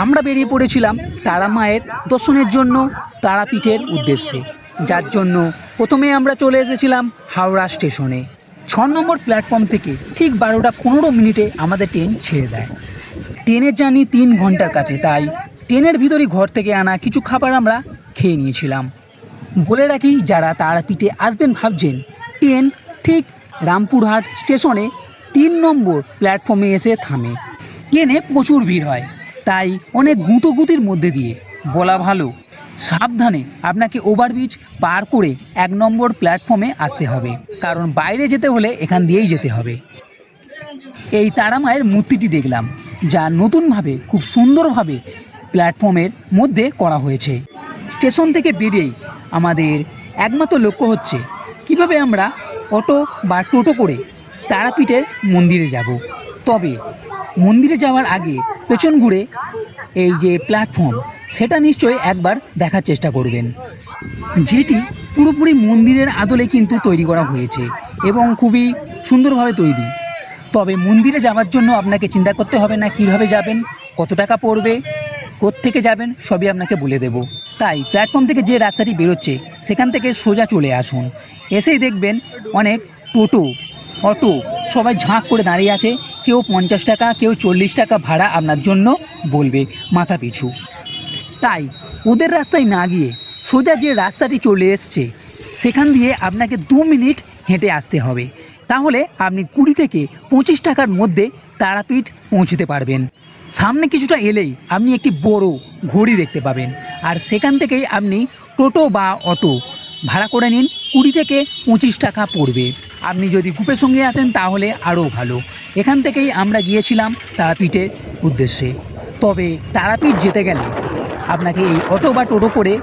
আমরা বেরিয়ে পড়েছিলাম তারা মায়ের দর্শনের জন্য তারাপীঠের উদ্দেশ্যে, যার জন্য প্রথমে আমরা চলে এসেছিলাম হাওড়া স্টেশনে। 6 নম্বর প্ল্যাটফর্ম থেকে ঠিক 12টা 15 মিনিটে আমাদের ট্রেন ছেড়ে দেয়। ট্রেনের জার্নি 3 ঘন্টার কাছে, তাই ট্রেনের ভিতরেই ঘর থেকে আনা কিছু খাবার আমরা খেয়ে নিয়েছিলাম। বলে রাখি, যারা তারাপীঠে আসবেন ভাবছেন, ট্রেন ঠিক রামপুরহাট স্টেশনে 3 নম্বর প্ল্যাটফর্মে এসে থামে। ট্রেনে প্রচুর ভিড় হয়, তাই অনেক গুঁতোগুতির মধ্যে দিয়ে বলা ভালো, সাবধানে আপনাকে ওভারব্রিজ পার করে 1 নম্বর প্ল্যাটফর্মে আসতে হবে, কারণ বাইরে যেতে হলে এখান দিয়েই যেতে হবে। এই তারা মায়ের মূর্তিটি দেখলাম, যা নতুনভাবে খুব সুন্দরভাবে প্ল্যাটফর্মের মধ্যে করা হয়েছে। স্টেশন থেকে বেরিয়েই আমাদের একমাত্র লক্ষ্য হচ্ছে কিভাবে আমরা অটো বা টোটো করে তারাপীঠের মন্দিরে যাব। তবে মন্দিরে যাওয়ার আগে পেছন ঘুরে এই যে প্ল্যাটফর্ম, সেটা নিশ্চয়ই একবার দেখার চেষ্টা করবেন, যেটি পুরোপুরি মন্দিরের আদলে কিন্তু তৈরি করা হয়েছে এবং খুবই সুন্দরভাবে তৈরি। তবে মন্দিরে যাওয়ার জন্য আপনাকে চিন্তা করতে হবে না কীভাবে যাবেন, কত টাকা পড়বে, কোত্থেকে যাবেন, সবই আপনাকে বলে দেব। তাই প্ল্যাটফর্ম থেকে যে রাস্তাটি বেরোচ্ছে সেখান থেকে সোজা চলে আসুন। এসেই দেখবেন অনেক টোটো, অটো সবাই ঝাঁক করে দাঁড়িয়ে আছে। কেউ 50 টাকা, কেউ 40 টাকা ভাড়া আপনার জন্য বলবে মাথা পিছু। তাই ওদের রাস্তায় না গিয়ে সোজা যে রাস্তাটি চলে এসছে সেখান দিয়ে আপনাকে 2 মিনিট হেঁটে আসতে হবে। তাহলে আপনি 20 থেকে 25 টাকার মধ্যে তারাপীঠ পৌঁছতে পারবেন। সামনে কিছুটা এলেই আপনি একটি বড় ঘড়ি দেখতে পাবেন, আর সেখান থেকেই আপনি টোটো বা অটো ভাড়া করে নিন। 20 থেকে 25 টাকা পড়বে। আপনি যদি গ্রুপের সঙ্গে আসেন তাহলে আরও ভালো। এখান থেকেই আমরা গিয়েছিলাম তারাপীঠের উদ্দেশ্যে। তবে তারাপীঠ যেতে গেলে আপনাকে এই অটো বা টোটো করে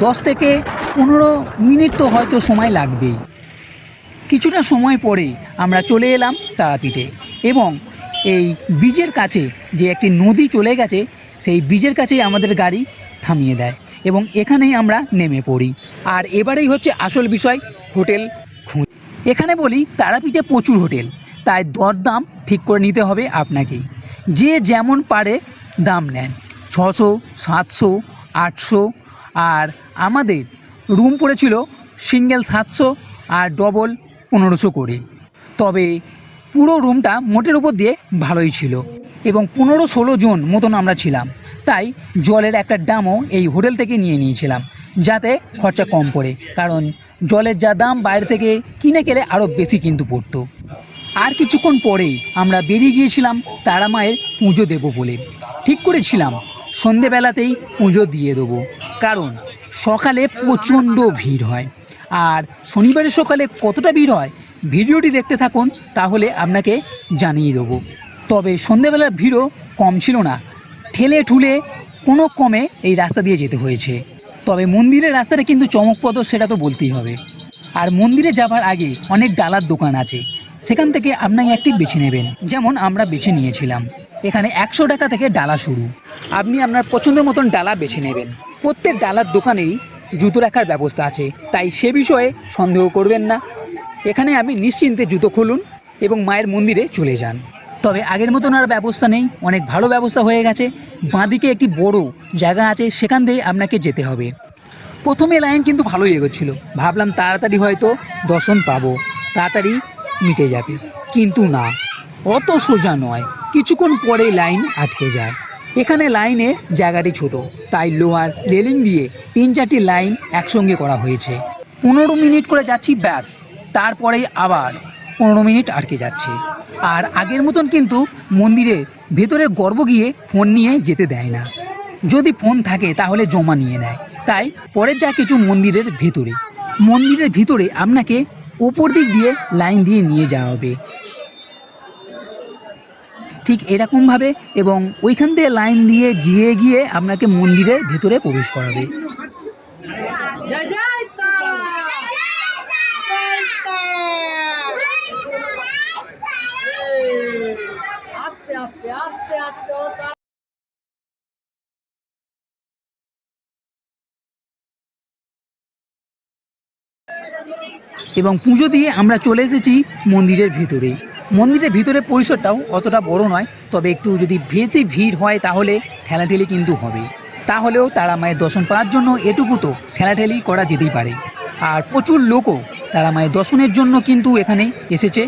10 থেকে 15 মিনিট তো হয়তো সময় লাগবেই। কিছুটা সময় পরেই আমরা চলে এলাম তারাপীঠে, এবং এই ব্রিজের কাছে যে একটি নদী চলে গেছে, সেই ব্রিজের কাছেই আমাদের গাড়ি থামিয়ে দেয় এবং এখানেই আমরা নেমে পড়ি। আর এবারেই হচ্ছে আসল বিষয়, হোটেল খুঁজ। এখানে বলি, তারাপীঠে প্রচুর হোটেল, তাই দরদাম ঠিক করে নিতে হবে আপনাকেই। যে যেমন পারে দাম নেন, 600, 700, 800, আর আমাদের রুম পড়েছিল সিঙ্গেল 700 আর ডবল 1500 করে। তবে পুরো রুমটা মোটের উপর দিয়ে ভালোই ছিল, এবং 15-16 জন মতন আমরা ছিলাম। তাই জলের একটা ড্রামও এই হোটেল থেকে নিয়ে নিয়েছিলাম, যাতে খরচা কম পড়ে, কারণ জলের যা দাম বাইরে থেকে কিনে গেলে আরও বেশি কিন্তু পড়তো। আর কিছুক্ষণ পরেই আমরা বেরিয়ে গিয়েছিলাম তারা মায়ের পুজো দেবো বলে। ঠিক করেছিলাম সন্ধেবেলাতেই পুজো দিয়ে দেবো, কারণ সকালে প্রচণ্ড ভিড় হয়। আর শনিবারের সকালে কতটা ভিড় হয় ভিডিওটি দেখতে থাকুন, তাহলে আপনাকে জানিয়ে দেবো। তবে সন্ধেবেলার ভিড়ও কম ছিল না, ঠেলে ঠুলে কোনো কমে এই রাস্তা দিয়ে যেতে হয়েছে। তবে মন্দিরের রাস্তাটা কিন্তু চমকপ্রদ, সেটা তো বলতেই হবে। আর মন্দিরে যাবার আগে অনেক ডালার দোকান আছে, সেখান থেকে আপনাকে একটি বেছে নেবেন, যেমন আমরা বেছে নিয়েছিলাম। এখানে 100 টাকা থেকে ডালা শুরু, আপনি আপনার পছন্দের মতন ডালা বেছে নেবেন। প্রত্যেক ডালার দোকানেই জুতো রাখার ব্যবস্থা আছে, তাই সে বিষয়ে সন্দেহ করবেন না। এখানে আপনি নিশ্চিন্তে জুতো খুলুন এবং মায়ের মন্দিরে চলে যান। তবে আগের মতন আর ব্যবস্থা নেই, অনেক ভালো ব্যবস্থা হয়ে গেছে। বাঁদিকে একটি বড় জায়গা আছে, সেখান দিয়ে আপনাকে যেতে হবে। প্রথমে লাইন কিন্তু ভালোই এগোচ্ছিল, ভাবলাম তাড়াতাড়ি হয়তো দর্শন পাবো, তাড়াতাড়ি মিটে যাবে, কিন্তু না, অত সোজা নয়। কিছুক্ষণ পরে লাইন আটকে যায়। এখানে লাইনের জায়গাটি ছোট, তাই লোহার রেলিং দিয়ে 3-4টি লাইন একসঙ্গে করা হয়েছে। 15 মিনিট করে যাচ্ছি, ব্যাস, তারপরেই আবার 15 মিনিট আটকে যাচ্ছে। আর আগের মতন কিন্তু মন্দিরের ভেতরের গর্ভ গিয়ে ফোন নিয়ে যেতে দেয় না, যদি ফোন থাকে তাহলে জমা নিয়ে নেয়। তাই পরে যা কিছু মন্দিরের ভিতরে আপনাকে ওপর দিক দিয়ে লাইন দিয়ে নিয়ে যাওয়া হবে, ঠিক এরকমভাবে, এবং ওইখান থেকে লাইন দিয়ে গিয়ে আপনাকে মন্দিরের ভেতরে প্রবেশ করাবে। এবং পুজো দিয়ে আমরা চলে এসেছি মন্দিরের ভিতরে। মন্দিরের ভিতরে পরিসরটাও অতটা বড় নয়, তবে একটু যদি বেশি ভিড় হয় তাহলে ঠেলাঠেলি কিন্তু হবে। তাহলেও তারা মায়ের দর্শন পাওয়ার জন্য এটুকু তো ঠেলাঠেলি করা যেতেই পারে। আর প্রচুর লোকও তারা মায়ের দর্শনের জন্য কিন্তু এখানে এসেছে।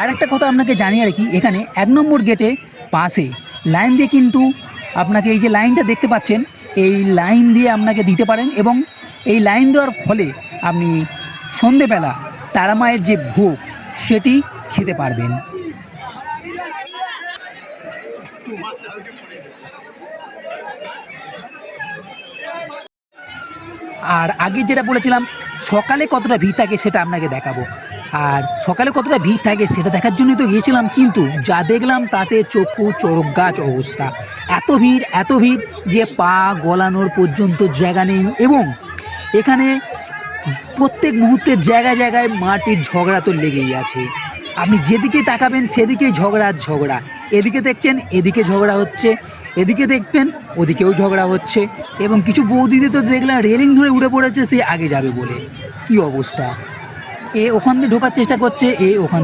আর একটা কথা আপনাকে জানিয়ে রাখি, এখানে 1 নম্বর গেটে পাশে লাইন দিয়ে কিন্তু আপনাকে এই যে লাইনটা দেখতে পাচ্ছেন, এই লাইন দিয়ে আপনাকে দিতে পারেন এবং এই লাইন দেওয়ার ফলে আপনি সন্ধেবেলা তারা মায়ের যে ভোগ সেটি খেতে পারবেন। আর আগে যেটা বলেছিলাম সকালে কতটা ভিড় থাকে সেটা আপনাকে দেখাবো। আর সকালে কতটা ভিড় থাকে সেটা দেখার জন্যই তো গিয়েছিলাম, কিন্তু যা দেখলাম তাতে চক্ষু চড়ক গাছ অবস্থা। এত ভিড় যে পা গলানোর পর্যন্ত জায়গা নেই। এবং এখানে প্রত্যেক মুহূর্তের জায়গায় জায়গায় মাটির ঝগড়া তো লেগেই আছে। আপনি যেদিকে তাকাবেন সেদিকেই ঝগড়া আর ঝগড়া। এদিকে দেখছেন এদিকে ঝগড়া হচ্ছে, এদিকে দেখবেন ওদিকেও ঝগড়া হচ্ছে। এবং কিছু বৌদিদের তো দেখলাম রেলিং ধরে উঠে পড়েছে সে আগে যাবে বলে। কি অবস্থা! এ ওখান দিয়ে ঢোকার চেষ্টা করছে, এ ওখান